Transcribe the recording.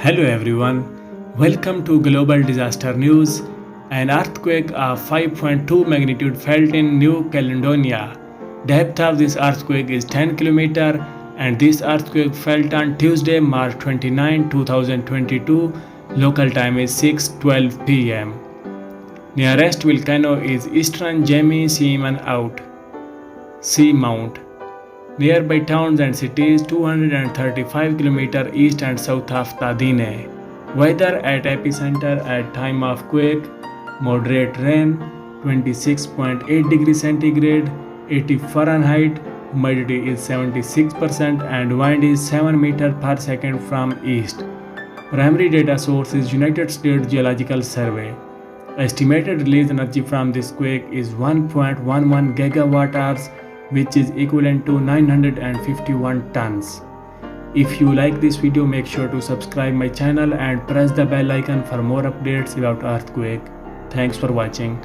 Hello everyone, welcome to Global Disaster News. An earthquake of 5.2 magnitude felt in New Caledonia. Depth of this earthquake is 10 km and this earthquake felt on Tuesday, March 29, 2022. Local time is 6:12 p.m. Nearest volcano is Eastern Jemmy Seamount. Nearby towns and cities 235 km east and south of Tadine. Weather at epicenter at time of quake: moderate rain, 26.8 degrees centigrade, 80 Fahrenheit, humidity is 76% and wind is 7 meters per second from east. Primary data source is United States Geological Survey. Estimated release energy from this quake is 1.11 gigawatt hours, which is equivalent to 951 tons. If you like this video, make sure to subscribe my channel and press the bell icon for more updates about earthquake. Thanks for watching.